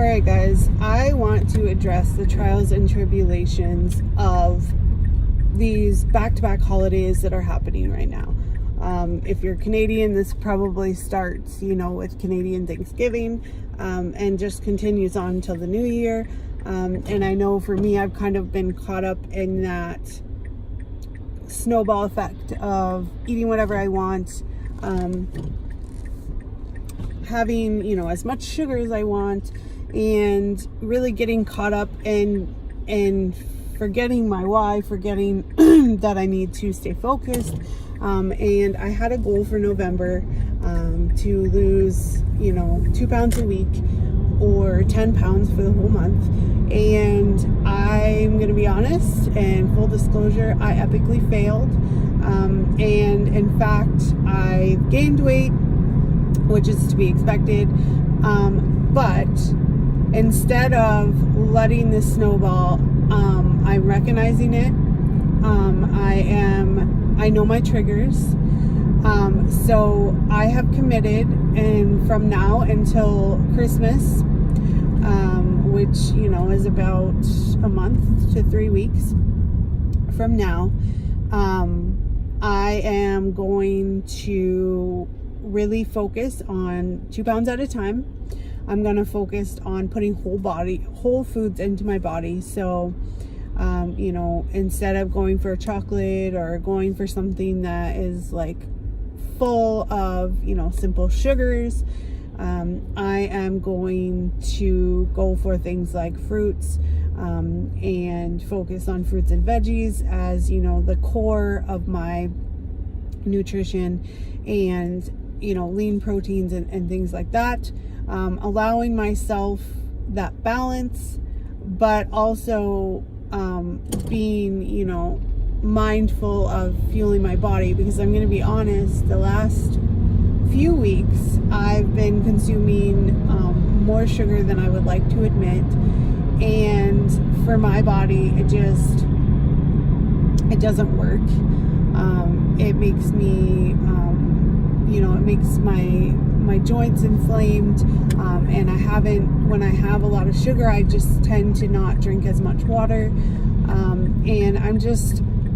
Alright guys, I want to address the trials and tribulations of these back-to-back holidays that are happening right now. If you're Canadian, this probably starts, with Canadian Thanksgiving, and just continues on until the new year. And I know for me, I've kind of been caught up in that snowball effect of eating whatever I want, having, as much sugar as I want, and really getting caught up in forgetting my why, forgetting that I need to stay focused. And I had a goal for November to lose, 2 pounds a week or 10 pounds for the whole month. And I'm going to be honest and full disclosure, I epically failed. And in fact, I gained weight, which is to be expected. But instead of letting this snowball, I'm recognizing it. I know my triggers. So I have committed, and from now until Christmas, which, is about a month to 3 weeks from now, I am going to really focus on 2 pounds at a time. I'm going to focus on putting whole foods into my body. So, instead of going for a chocolate or going for something that is like full of, simple sugars, I am going to go for things like fruits, and focus on fruits and veggies as, the core of my nutrition, and, lean proteins and things like that. Allowing myself that balance, but also being, mindful of fueling my body, because I'm going to be honest, the last few weeks I've been consuming more sugar than I would like to admit, and for my body it doesn't work. It makes me it makes my joints inflamed, and when I have a lot of sugar, I just tend to not drink as much water, and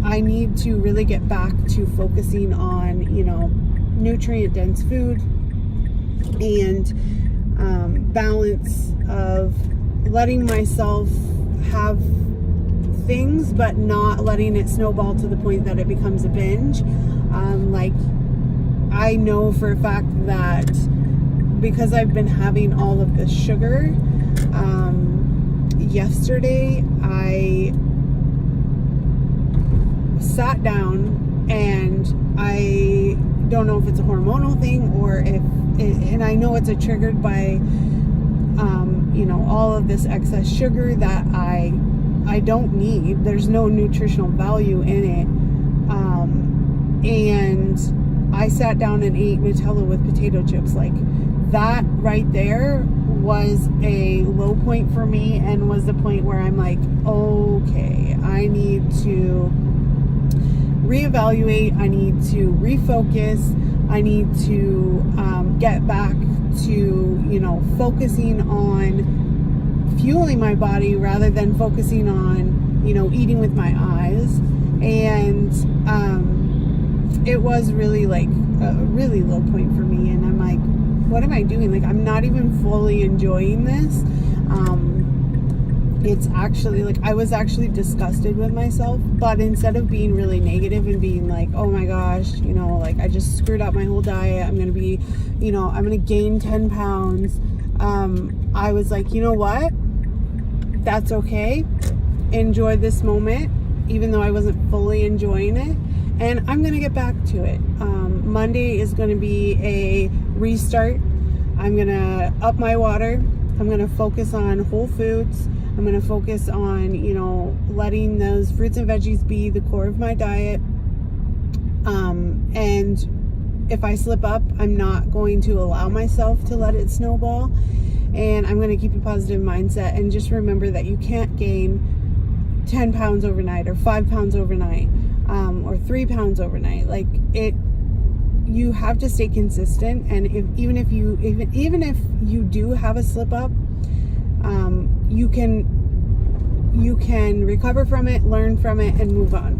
I need to really get back to focusing on, nutrient dense food and balance of letting myself have things, but not letting it snowball to the point that it becomes a binge. I know for a fact that because I've been having all of this sugar, yesterday I sat down, and I don't know if it's a hormonal thing or and I know it's triggered by, all of this excess sugar that I don't need. There's no nutritional value in it. And I sat down and ate Nutella with potato chips. Like, that right there was a low point for me, and was the point where I'm like, okay, I need to reevaluate, I need to refocus, I need to get back to, focusing on fueling my body rather than focusing on, eating with my eyes. And it was really like a really low point for me, and I'm like, what am I doing? Like, I'm not even fully enjoying this. It's actually like, I was actually disgusted with myself, but instead of being really negative and being like, oh my gosh, like I just screwed up my whole diet, I'm gonna be, I'm gonna gain 10 pounds, I was like, you know what, that's okay, enjoy this moment, even though I wasn't fully enjoying it, and I'm gonna get back to it. Monday is gonna be a restart. I'm gonna up my water, I'm gonna focus on whole foods, I'm going to focus on, letting those fruits and veggies be the core of my diet. And if I slip up, I'm not going to allow myself to let it snowball. And I'm going to keep a positive mindset, and just remember that you can't gain 10 pounds overnight, or 5 pounds overnight, or 3 pounds overnight. Like, you have to stay consistent. And even if you do have a slip up, you can recover from it, learn from it, and move on.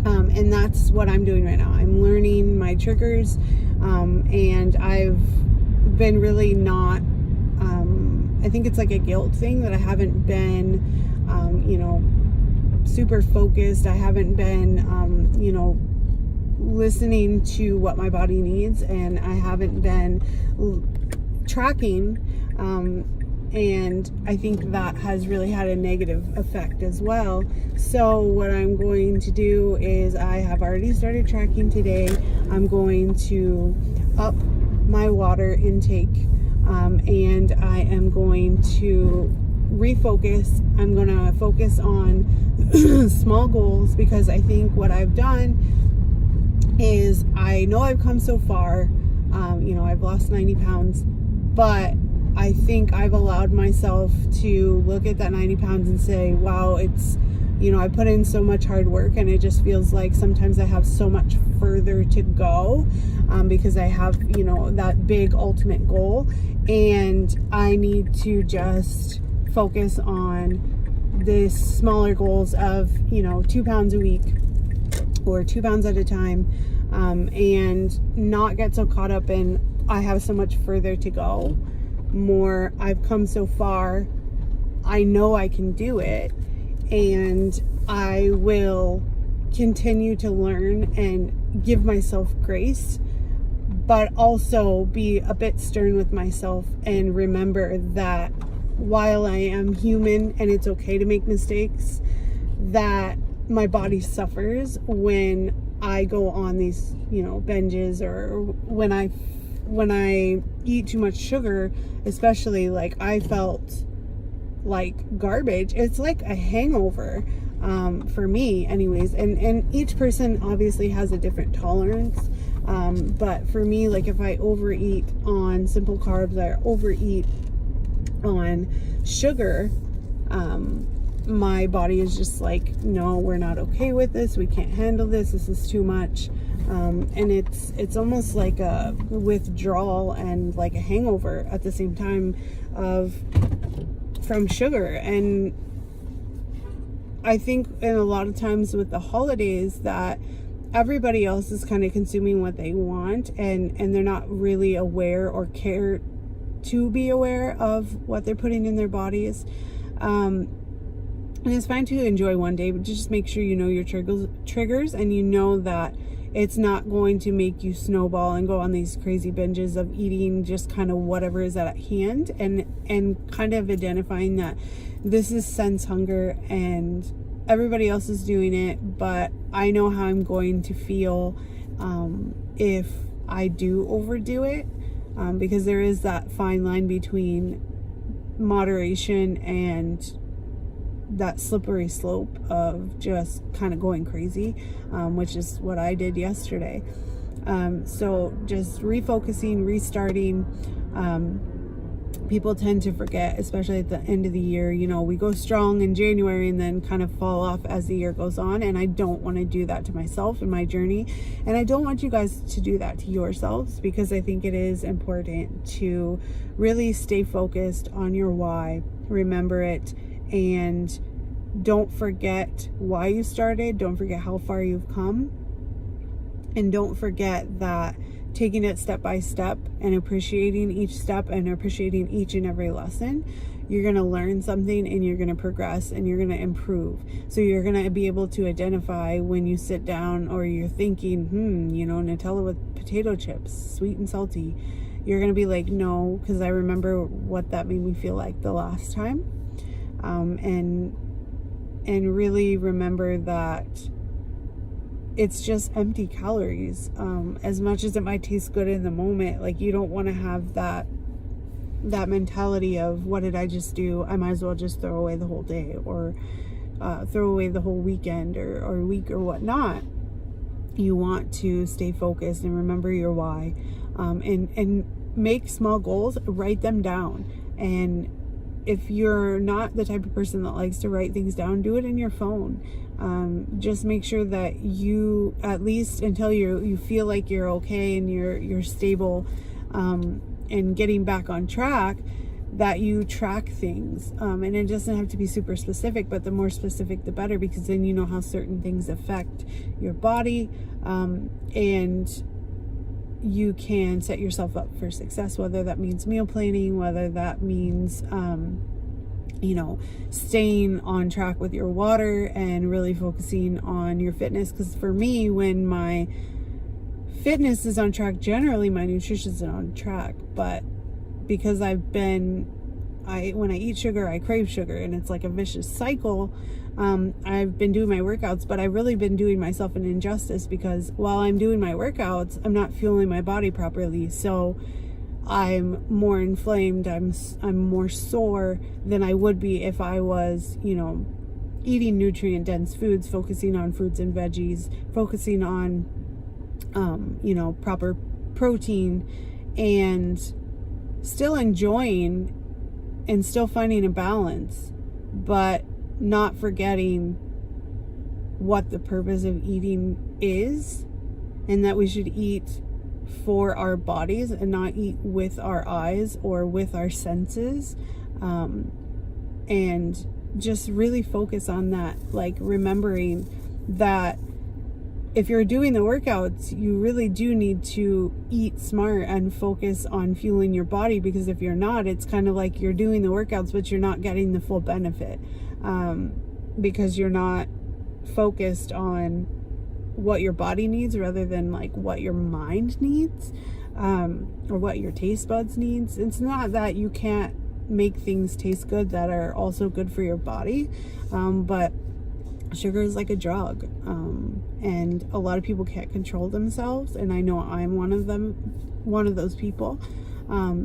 And that's what I'm doing right now. I'm learning my triggers, and I've been really not, I think it's like a guilt thing that I haven't been, super focused. I haven't been, listening to what my body needs, and I haven't been tracking, and I think that has really had a negative effect as well. So what I'm going to do is, I have already started tracking today. I'm going to up my water intake, and I am going to refocus. I'm going to focus on small goals, because I think what I've done is, I know I've come so far. I've lost 90 pounds, but I think I've allowed myself to look at that 90 pounds and say, wow, it's, I put in so much hard work, and it just feels like sometimes I have so much further to go, because I have, that big ultimate goal, and I need to just focus on the smaller goals of, 2 pounds a week or 2 pounds at a time, and not get so caught up in, I have so much further to go. More, I've come so far, I know I can do it, and I will continue to learn and give myself grace, but also be a bit stern with myself, and remember that while I am human and it's okay to make mistakes, that my body suffers when I go on these, binges, or when I eat too much sugar, especially. Like, I felt like garbage. It's like a hangover, for me anyways, and each person obviously has a different tolerance, but for me, like, if I overeat on simple carbs, or overeat on sugar, my body is just like, no, we're not okay with this, we can't handle this, this is too much. And it's almost like a withdrawal and like a hangover at the same time from sugar. And I think in a lot of times with the holidays, that everybody else is kind of consuming what they want, and they're not really aware or care to be aware of what they're putting in their bodies. And it's fine to enjoy one day, but just make sure you know your triggers, and you know that it's not going to make you snowball and go on these crazy binges of eating just kind of whatever is at hand, and kind of identifying that this is sense hunger and everybody else is doing it, but I know how I'm going to feel if I do overdo it, because there is that fine line between moderation and that slippery slope of just kind of going crazy, which is what I did yesterday. So just refocusing, restarting. People tend to forget, especially at the end of the year. We go strong in January and then kind of fall off as the year goes on, and I don't want to do that to myself in my journey, and I don't want you guys to do that to yourselves, because I think it is important to really stay focused on your why, remember it, and don't forget why you started, don't forget how far you've come, and don't forget that taking it step by step and appreciating each step and appreciating each and every lesson, you're going to learn something, and you're going to progress, and you're going to improve. So you're going to be able to identify when you sit down, or you're thinking, Nutella with potato chips, sweet and salty. You're going to be like, no, because I remember what that made me feel like the last time. And really remember that it's just empty calories. As much as it might taste good in the moment, like, you don't want to have that mentality of, what did I just do? I might as well just throw away the whole day, or throw away the whole weekend or week or whatnot. You want to stay focused and remember your why, and make small goals, write them down. And if you're not the type of person that likes to write things down, do it in your phone. Just make sure that you, at least until you feel like you're okay and you're stable, and getting back on track, that you track things. And it doesn't have to be super specific, but the more specific, the better, because then you know how certain things affect your body. And you can set yourself up for success, whether that means meal planning, whether that means, staying on track with your water and really focusing on your fitness. Because for me, when my fitness is on track, generally my nutrition is on track. But because when I eat sugar, I crave sugar, and it's like a vicious cycle. I've been doing my workouts, but I've really been doing myself an injustice, because while I'm doing my workouts, I'm not fueling my body properly. So I'm more inflamed, I'm more sore than I would be if I was, eating nutrient dense foods, focusing on fruits and veggies, focusing on, proper protein, and still enjoying and still finding a balance, but not forgetting what the purpose of eating is, and that we should eat for our bodies and not eat with our eyes or with our senses. And just really focus on that, like remembering that if you're doing the workouts, you really do need to eat smart and focus on fueling your body, because if you're not, it's kind of like you're doing the workouts, but you're not getting the full benefit, because you're not focused on what your body needs rather than like what your mind needs, or what your taste buds needs. It's not that you can't make things taste good that are also good for your body, but sugar is like a drug, and a lot of people can't control themselves, and I know I'm one of those people.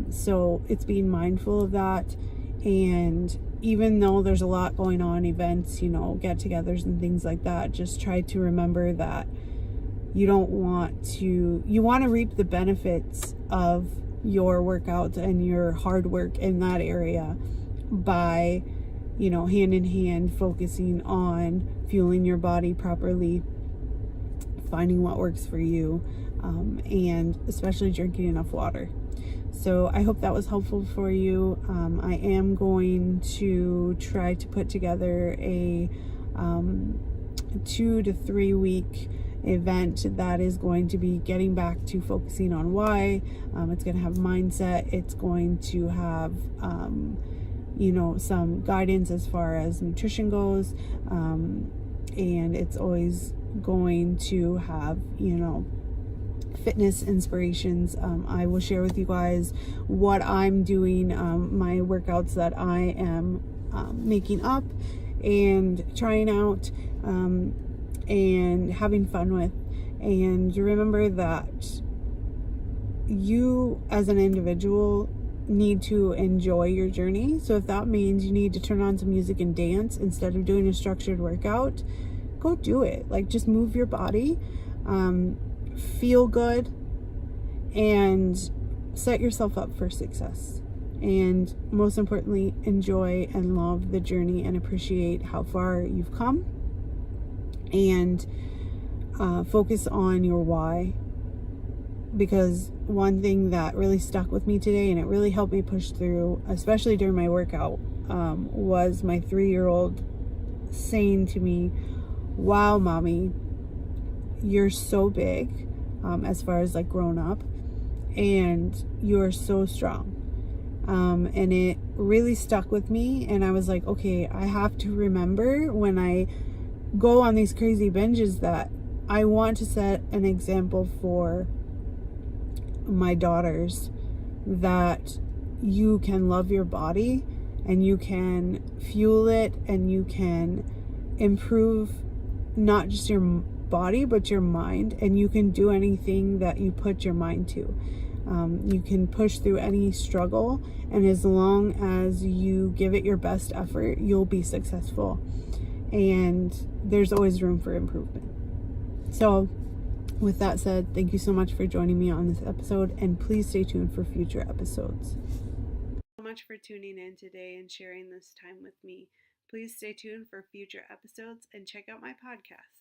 So it's being mindful of that. And even though there's a lot going on, events, get-togethers and things like that, just try to remember that you want to reap the benefits of your workouts and your hard work in that area by, hand in hand, focusing on fueling your body properly, finding what works for you, and especially drinking enough water. So I hope that was helpful for you. I am going to try to put together a 2 to 3 week event that is going to be getting back to focusing on why. It's going to have mindset. It's going to have some guidance as far as nutrition goes, and it's always going to have fitness inspirations. I will share with you guys what I'm doing, my workouts that I am making up and trying out, and having fun with. And remember that you as an individual need to enjoy your journey. So if that means you need to turn on some music and dance instead of doing a structured workout, go do it. Like, just move your body, feel good, and set yourself up for success. And most importantly, enjoy and love the journey and appreciate how far you've come, and focus on your why. Because one thing that really stuck with me today, and it really helped me push through, especially during my workout, was my 3-year-old saying to me, "Wow, mommy, you're so big," as far as like grown up, "and you're so strong." And it really stuck with me, and I was like, okay, I have to remember when I go on these crazy binges that I want to set an example for my daughters, that you can love your body and you can fuel it and you can improve not just your body but your mind, and you can do anything that you put your mind to. You can push through any struggle, and as long as you give it your best effort, you'll be successful, and there's always room for improvement. So with that said, thank you so much for joining me on this episode, and please stay tuned for future episodes. So much for tuning in today and sharing this time with me. Please stay tuned for future episodes and check out my podcast.